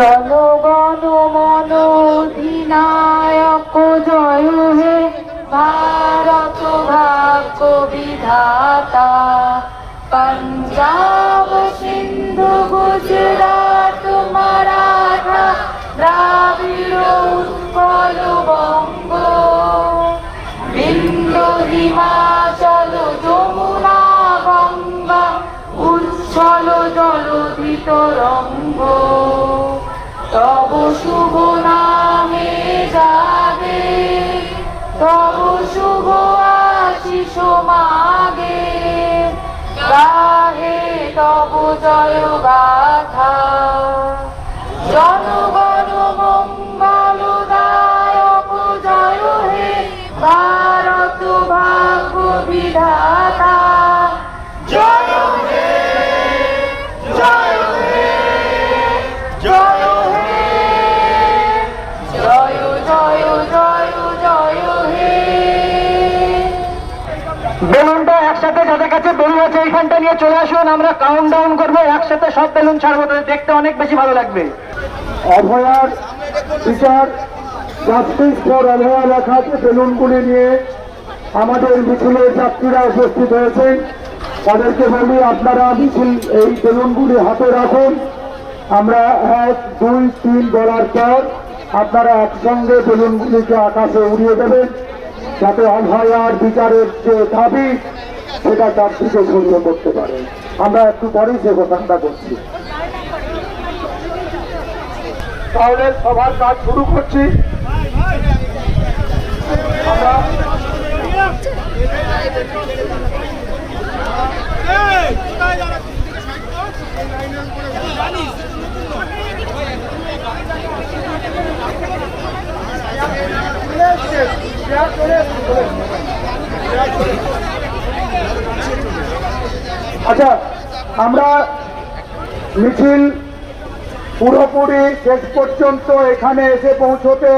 জনগণ মন অধিনায়ক জয় হে ভারত ভাগ্য বিধাতা। पंजाब सिंधु गुजरात मराठा द्राविड़ उत्कल बंग बिंदु हिमाचल যমুনা গঙ্গা উচ্ছল জলধি তরঙ্গ তব শুভ নামে জাগে তব শুভ আশিস মাগে গাহে তব জয় গাথা। জনগণ মঙ্গলদায়ক জয় হে ভারত ভাগ্য বিধাতা। জয় হে জয় হে জয় হে জয় জয় জয় জয় হে। বেলুনটা একসাথে যাদের কাছে বেলুন আছে এইখানটা নিয়ে চলে আসুন, আমরা কাউন্টডাউন করবো, একসাথে সব বেলুন ছাড়বো, দেখতে অনেক বেশি ভালো লাগবে। অভয়ার বিচার জাস্টিস ফর অভয়া লেখা আছে বেলুনগুলি নিয়ে আমাদের মিছিলের যাত্রীরা উপস্থিত হয়েছেন। তাদেরকে বলি আপনারা মিছিল এই বেলুনগুলি হাতে রাখুন। আমরা 1, 2, 3 বলার পর আপনারা একসঙ্গে বেলুনগুলিকে আকাশে উড়িয়ে দেবেন, যাতে অভয়ার বিচারের যে দাবি সেটা চারদিকে ছড়িয়ে করতে পারে। আমরা একটু পরেই সে ঘোষণা করছি। তাহলে সবার কাজ শুরু করছি। আচ্ছা, আমরা মিছিল পুরোপুরি শেষ পর্যন্ত এখানে এসে পৌঁছতে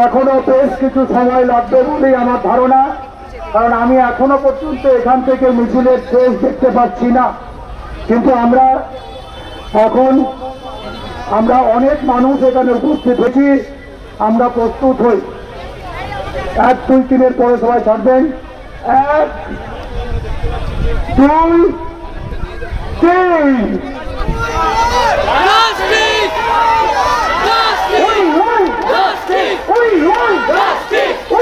এখনো বেশ কিছু সময় লাগবে বলেই আমার ধারণা, কারণ আমি এখনো পর্যন্ত এখান থেকে মিছিলের শেষ দেখতে পাচ্ছি না। কিন্তু আমরা অনেক মানুষ এখানে উপস্থিত হয়েছি, আমরা প্রস্তুত হই। 1, 2, 3 পরে সবাই ছাড়বেন। 1, 2, 3। Justice! Justice! Justice!